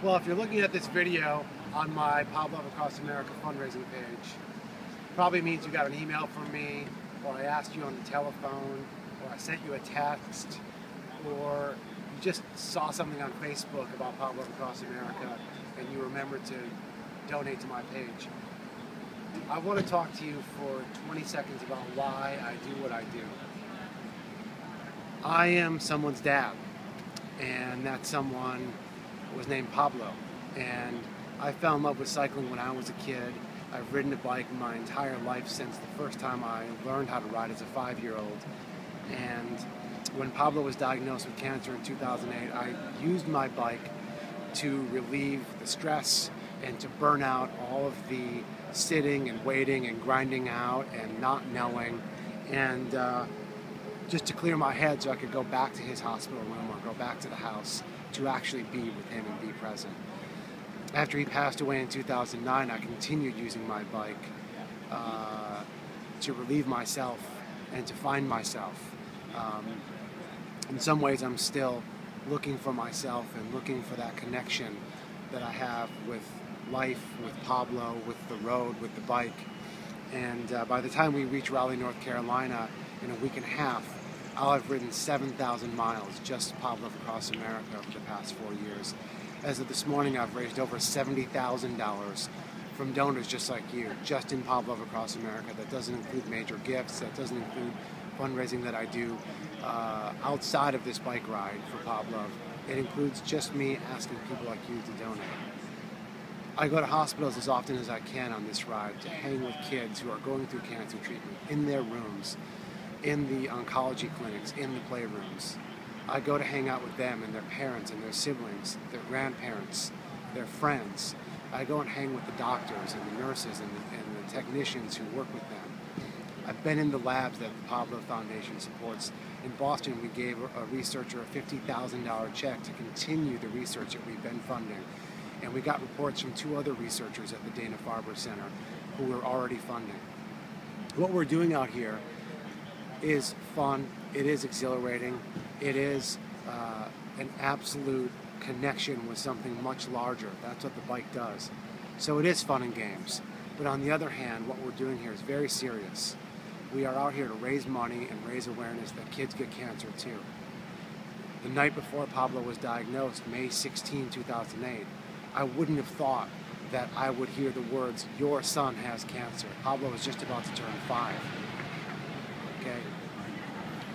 Well, if you're looking at this video on my Pablove Across America fundraising page, probably means you got an email from me, or I asked you on the telephone, or I sent you a text, or you just saw something on Facebook about Pablove Across America and you remembered to donate to my page. I want to talk to you for 20 seconds about why I do what I do. I am someone's dad, and that someone was named Pablove, and I fell in love with cycling when I was a kid. I've ridden a bike my entire life since the first time I learned how to ride as a 5-year-old. And when Pablove was diagnosed with cancer in 2008, I used my bike to relieve the stress and to burn out all of the sitting and waiting and grinding out and not knowing, and just to clear my head so I could go back to his hospital room or go back to the house to actually be with him and be present. After he passed away in 2009, I continued using my bike to relieve myself and to find myself. In some ways, I'm still looking for myself and looking for that connection that I have with life, with Pablove, with the road, with the bike. And by the time we reach Raleigh, North Carolina, in a week and a half, I'll have ridden 7,000 miles just Pablove Across America over the past 4 years. As of this morning, I've raised over $70,000 from donors just like you, just in Pablove Across America. That doesn't include major gifts, that doesn't include fundraising that I do outside of this bike ride for Pablove. It includes just me asking people like you to donate. I go to hospitals as often as I can on this ride to hang with kids who are going through cancer treatment in their rooms, in the oncology clinics, in the playrooms. I go to hang out with them and their parents and their siblings, their grandparents, their friends. I go and hang with the doctors and the nurses and the technicians who work with them. I've been in the labs that the Pablove Foundation supports. In Boston, we gave a researcher a $50,000 check to continue the research that we've been funding. And we got reports from 2 other researchers at the Dana-Farber Center who we're already funding. What we're doing out here is fun, it is exhilarating, it is an absolute connection with something much larger. That's what the bike does. So it is fun and games. But on the other hand, what we're doing here is very serious. We are out here to raise money and raise awareness that kids get cancer too. The night before Pablove was diagnosed, May 16, 2008, I wouldn't have thought that I would hear the words, "Your son has cancer." Pablove was just about to turn 5. Okay?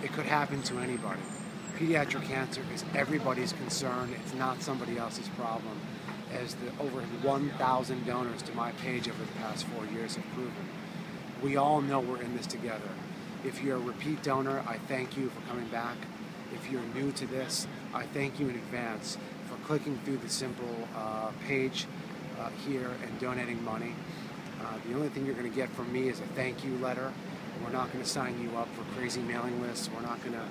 It could happen to anybody. Pediatric cancer is everybody's concern. It's not somebody else's problem, as the over 1,000 donors to my page over the past 4 years have proven. We all know we're in this together. If you're a repeat donor, I thank you for coming back. If you're new to this, I thank you in advance for clicking through the simple page here and donating money. The only thing you're going to get from me is a thank you letter. We're not going to sign you up for crazy mailing lists. We're not going to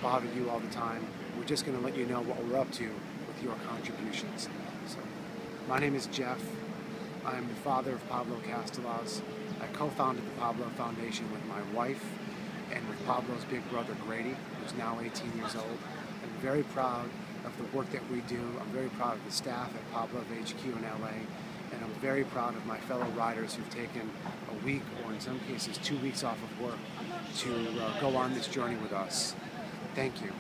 bother you all the time. We're just going to let you know what we're up to with your contributions. So, my name is Jeff. I'm the father of Pablo Castella's. I co-founded the Pablove Foundation with my wife and with Pablo's big brother Grady, who's now 18 years old. I'm very proud of the work that we do. I'm very proud of the staff at Pablove HQ in LA, and I'm very proud of my fellow riders who've taken a week, or in some cases 2 weeks off of work to go on this journey with us. Thank you.